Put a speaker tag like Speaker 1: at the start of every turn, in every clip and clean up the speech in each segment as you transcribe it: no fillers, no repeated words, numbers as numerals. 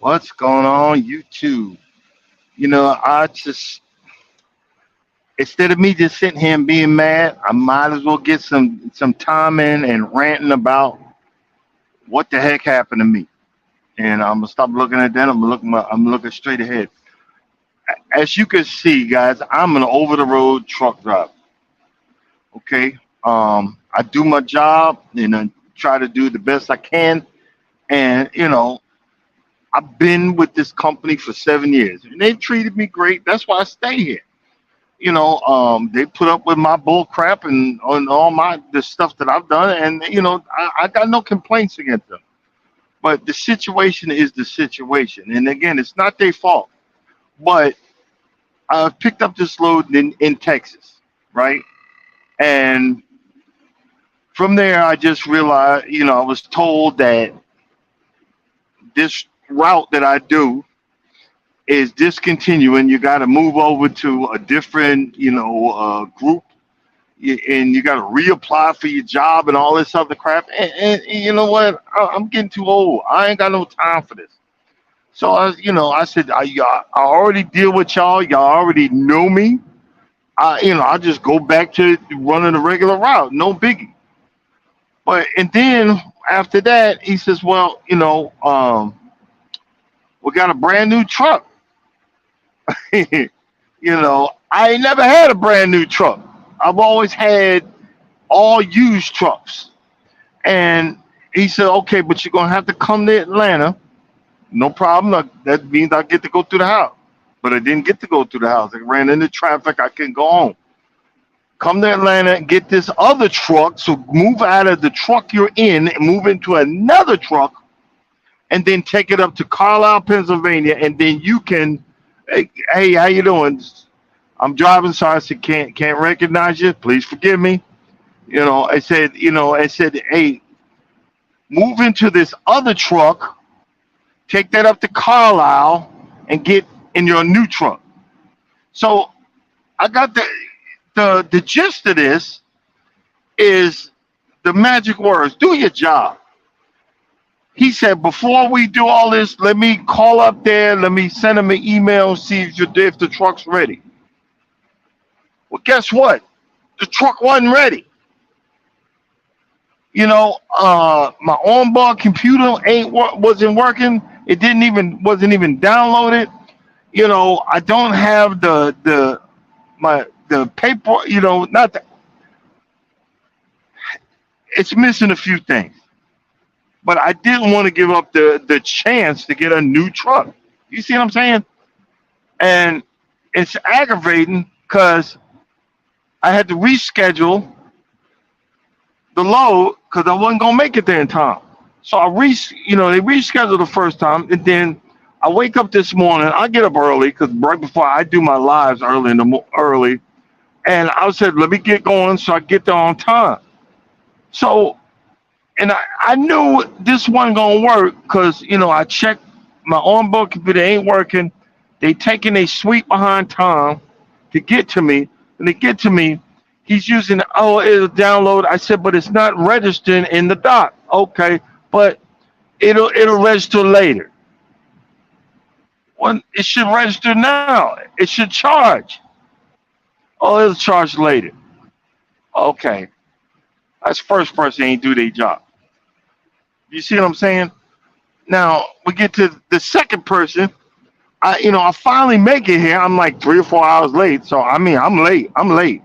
Speaker 1: What's going on, YouTube? I just instead of me just sitting here and being mad, I might as well get some time in and ranting about what the heck happened to me. And I'm gonna stop looking at that. I'm looking straight ahead. As you can see, guys, I'm an over-the-road truck driver. Okay, I do my job and I try to do the best I can. And I've been with this company for 7 years, and they treated me great. That's why I stay here. They put up with my bull crap and on all my the stuff that I've done, and I got no complaints against them. But the situation is the situation, and again, it's not their fault. But I picked up this load in Texas, right? And from there, I just realized, I was told that this route that I do is discontinuing. You got to move over to a different, group, and you got to reapply for your job and all this other crap. And you know what? I'm getting too old. I ain't got no time for this. So I said, I already deal with y'all. Y'all already know me. I'll just go back to running the regular route. No biggie. And then after that, he says, well, we got a brand new truck. I ain't never had a brand new truck. I've always had all used trucks. And he said, okay, but you're gonna have to come to Atlanta. No problem. That means I get to go through the house. But I didn't get to go through the house. I ran into traffic. I couldn't go home. Come to Atlanta and get this other truck. So move out of the truck you're in and move into another truck, and then take it up to Carlisle, Pennsylvania, and then you can. Hey, how you doing? I'm driving, so I said can't recognize you. Please forgive me. I said, hey, move into this other truck, take that up to Carlisle, and get in your new truck. So I got the gist of this is the magic words: do your job. He said, before we do all this, let me call up there, let me send him an email and see if the truck's ready. Well, guess what? The truck wasn't ready. My onboard computer wasn't working. It wasn't even downloaded. I don't have the paper. Not the, it's missing a few things. But I didn't want to give up the chance to get a new truck. You see what I'm saying? And it's aggravating because I had to reschedule the load because I wasn't gonna make it there in time. So they rescheduled the first time, and then I wake up this morning. I get up early because right before I do my lives early, and I said, let me get going so I get there on time. So. And I knew this wasn't gonna work because I checked my onboard computer ain't working. They taking a sweep behind time to get to me. When they get to me, he's using it'll download. I said, but it's not registering in the dock. Okay, but it'll register later. Well, it should register now. It should charge. Oh, it'll charge later. Okay, that's first person ain't do their job. You see what I'm saying? Now we get to the second person. I finally make it here. I'm like 3 or 4 hours late. So I mean, I'm late. I'm late.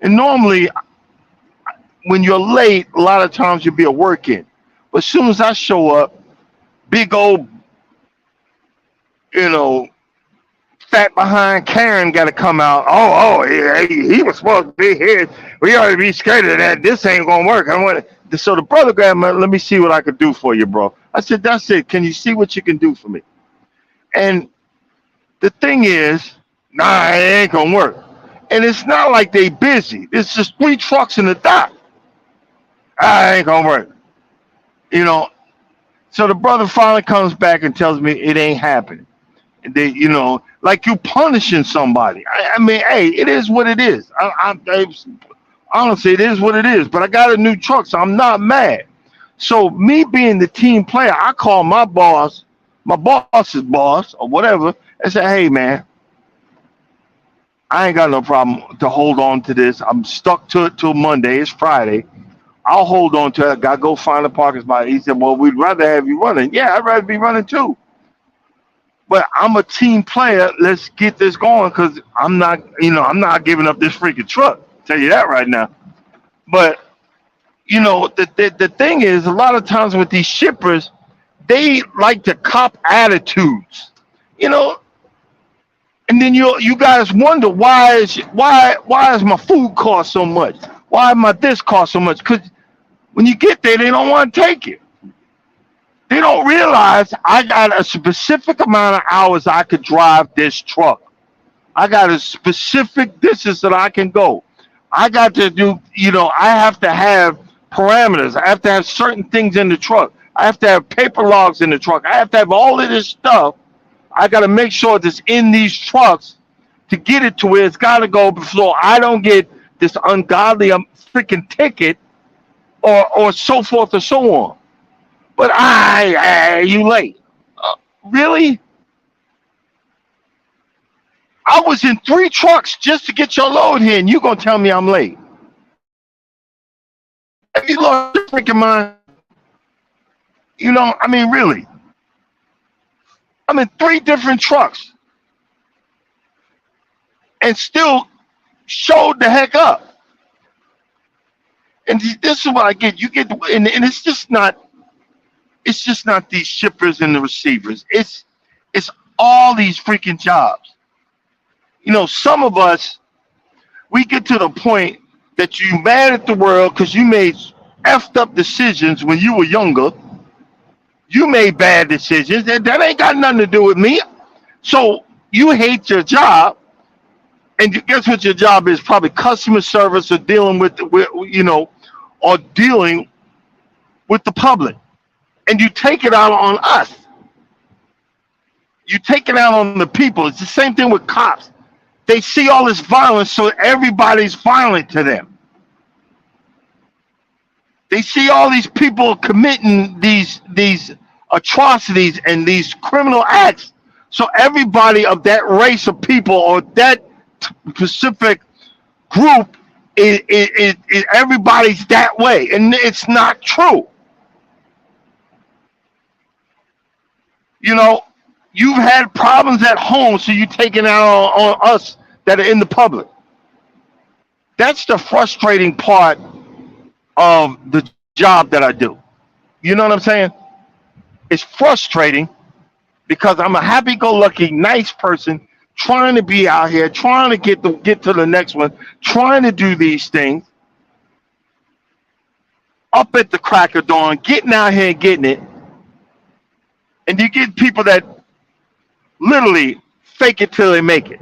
Speaker 1: And normally, when you're late, a lot of times you'll be a working. But as soon as I show up, big old, you know, fat behind Karen got to come out. He was supposed to be here. We ought to be scared of that. This ain't gonna work. I want to. So the brother grabbed me. Let me see what I could do for you, bro. I said, that's it. Can you see what you can do for me? And the thing is, nah, it ain't gonna work. And it's not like they busy. It's just 3 trucks in the dock. Ah, it ain't gonna work. You know. So the brother finally comes back and tells me it ain't happening. And they, like you punishing somebody. I mean, hey, it is what it is. Honestly, it is what it is. But I got a new truck, so I'm not mad. So me being the team player, I call my boss, my boss's boss or whatever, and say, hey man, I ain't got no problem to hold on to this. I'm stuck to it till Monday. It's Friday. I'll hold on to it. I gotta go find a parking spot. He said, well, we'd rather have you running. Yeah, I'd rather be running too. But I'm a team player. Let's get this going because I'm not giving up this freaking truck. Tell you that right now. But the thing is, a lot of times with these shippers, they like to cop attitudes, you know, and then you guys wonder why is my food cost so much? Why my this cost so much? Because when you get there, they don't want to take it. They don't realize I got a specific amount of hours I could drive this truck. I got a specific distance that I can go. I got to do, I have to have parameters. I have to have certain things in the truck. I have to have paper logs in the truck. I have to have all of this stuff. I got to make sure that's in these trucks to get it to where it's got to go before I don't get this ungodly freaking ticket or so forth and so on. But you late. Really? I was in 3 trucks just to get your load here, and you gonna tell me I'm late? Have you lost your freaking mind? I mean, really. I'm in 3 different trucks and still showed the heck up. And this is what I get. You get, and it's just not. It's just not these shippers and the receivers. It's all these freaking jobs. Some of us, we get to the point that you mad at the world because you made effed up decisions when you were younger. You made bad decisions. That ain't got nothing to do with me. So you hate your job, and guess what your job is? Probably customer service or dealing or dealing with the public. And you take it out on us. You take it out on the people. It's the same thing with cops. They see all this violence, so everybody's violent to them. They see all these people committing these atrocities and these criminal acts, so everybody of that race of people or that specific group is everybody's that way, and it's not true. You've had problems at home, so you're taking it out on us that are in the public. That's the frustrating part of the job that I do. You know what I'm saying? It's frustrating because I'm a happy-go-lucky, nice person trying to be out here, trying to get to the next one, trying to do these things up at the crack of dawn, getting out here and getting it. And you get people that literally fake it till they make it.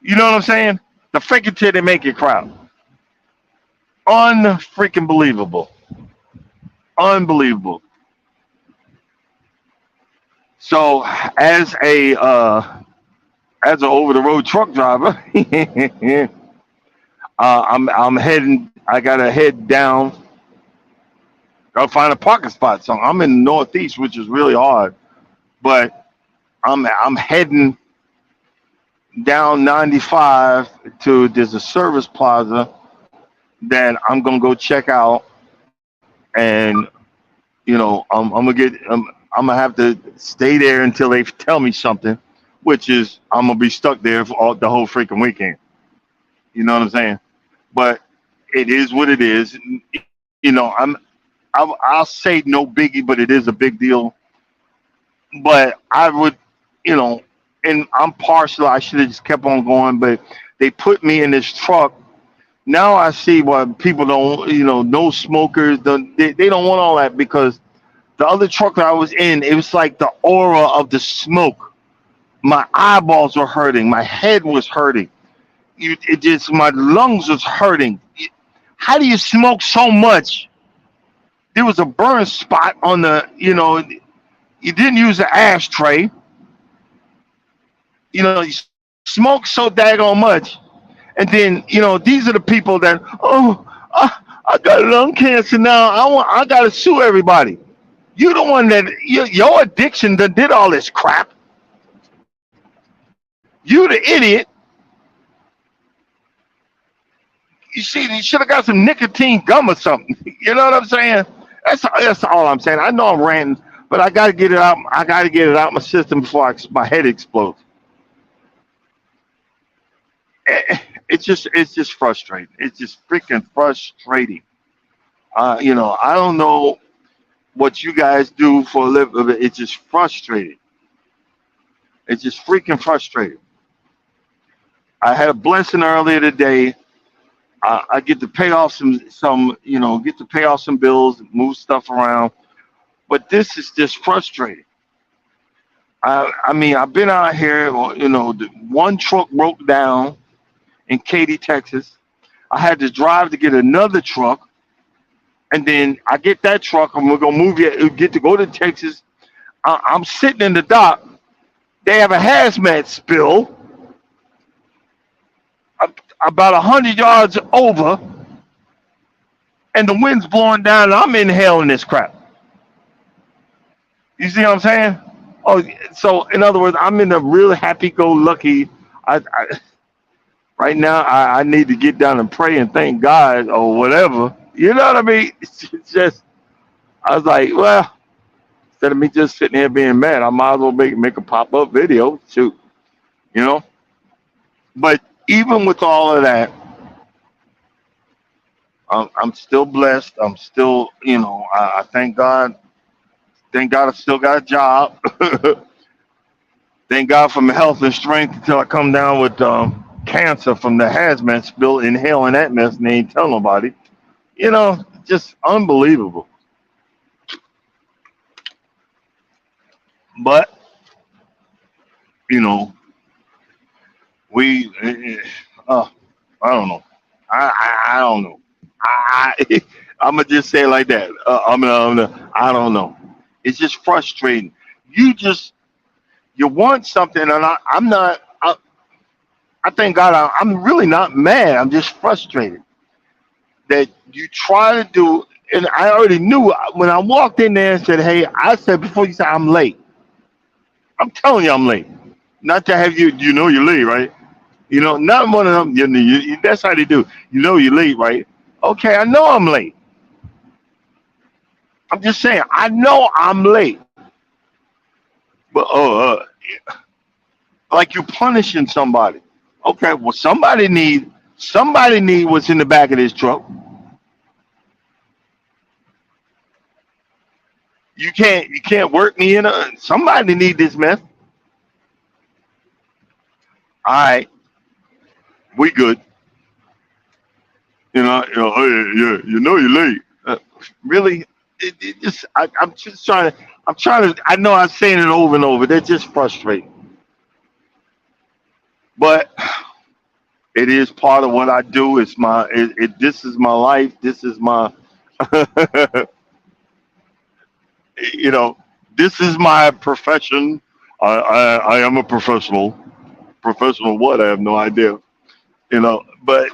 Speaker 1: You know what I'm saying? The fake it till they make it crowd. Unfreaking believable. Unbelievable. So as an over the road truck driver, I'm heading. I gotta head down. Gotta find a parking spot. So I'm in the Northeast, which is really hard. but I'm heading down 95 to there's a service plaza that I'm gonna go check out, and I'm gonna I'm gonna have to stay there until they tell me something, which is I'm gonna be stuck there for the whole freaking weekend. You know what I'm saying? But it is what it is. I'll say no biggie, but it is a big deal. But I would, you know, and I'm partial. I should have just kept on going, but they put me in this truck. Now I see why people don't, no smokers, they don't want all that because the other truck that I was in, it was like the aura of the smoke. My eyeballs were hurting. My head was hurting. It just, my lungs was hurting. How do you smoke so much? There was a burn spot on you didn't use an ashtray. You smoke so daggone much. And then, these are the people that, oh, I got lung cancer now. I got to sue everybody. You the one that, your addiction that did all this crap. You the idiot. You see, you should have got some nicotine gum or something. You know what I'm saying? That's all I'm saying. I know I'm ranting, but I got to get it out. I got to get it out my system before my head explodes. It's just frustrating. It's just freaking frustrating. I don't know what you guys do for a living. But it's just frustrating. It's just freaking frustrating. I had a blessing earlier today. I get to pay off get to pay off some bills, move stuff around. But this is just frustrating. I mean, I've been out here. The one truck broke down in Katy, Texas. I had to drive to get another truck, and then I get that truck, and we're gonna get to go to Texas. I'm sitting in the dock. They have a hazmat spill about 100 yards over, and the wind's blowing down, and I'm inhaling this crap. You see what I'm saying? Oh, so in other words, I'm in a real happy-go-lucky. I right now, I need to get down and pray and thank God or whatever. You know what I mean? It's just, I was like, well, instead of me just sitting here being mad, I might as well make a pop-up video. Shoot, you know? But even with all of that, I'm still blessed. I'm still, I thank God. Thank God I still got a job. Thank God for my health and strength until I come down with cancer from the hazmat spill, inhaling that mess and they ain't tell nobody. Just unbelievable. But, you know, we, I don't know. I don't know. I'm gonna just say it like that. I don't know. It's just frustrating. You want something, and I'm not. I thank God I'm really not mad. I'm just frustrated that you try to do. And I already knew when I walked in there and said, "Hey," I said before you said I'm late. I'm telling you I'm late. Not to have you. You know you're late, right? Not one of them. That's how they do. You're late, right? Okay, I know I'm late. I'm just saying I know I'm late. But like you punishing somebody. Okay, well somebody need what's in the back of this truck. You can't work me in. Somebody need this mess. All right, we good. Hey, yeah, you're late. Really? It just I'm just trying to. I'm trying to. I know I'm saying it over and over. They're just frustrating. But it is part of what I do. It's my. This is my life. This is my. you know. This is my profession. I am a professional. Professional what? I have no idea. But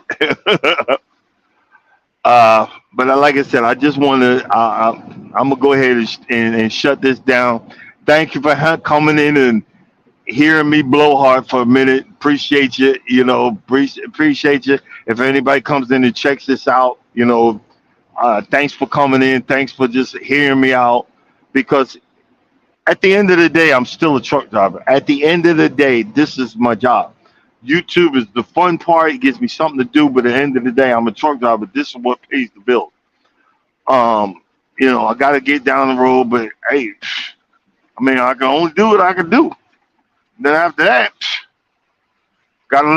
Speaker 1: but like I said, I just want to. I'm gonna go ahead and shut this down. Thank you for coming in and hearing me blow hard for a minute. Appreciate you. Appreciate you. If anybody comes in and checks this out, thanks for coming in. Thanks for just hearing me out. Because at the end of the day, I'm still a truck driver. At the end of the day, this is my job. YouTube is the fun part. It gives me something to do. But at the end of the day, I'm a truck driver. This is what pays the bills. I got to get down the road. But hey, I mean, I can only do what I can do. Then after that, gotta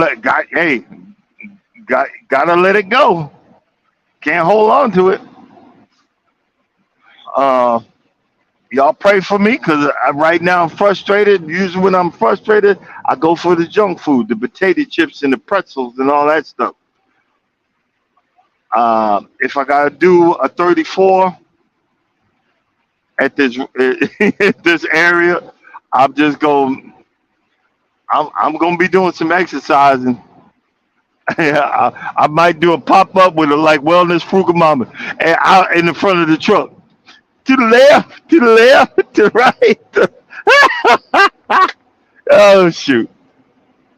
Speaker 1: let it go. Can't hold on to it. Uh, y'all pray for me because right now I'm frustrated. Usually when I'm frustrated, I go for the junk food, the potato chips and the pretzels and all that stuff. If I gotta do a 34 at this this area, I'm just going. I'm gonna be doing some exercising. Yeah, I might do a pop up with a like wellness frugal mama and out in the front of the truck. To the left, to the left, to the right. Oh shoot!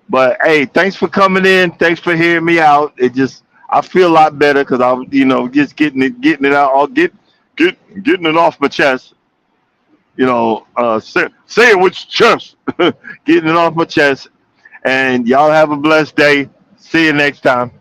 Speaker 1: But hey, thanks for coming in. Thanks for hearing me out. I feel a lot better because I'm just getting it out, all getting it off my chest. Say it with your chest, getting it off my chest. And y'all have a blessed day. See you next time.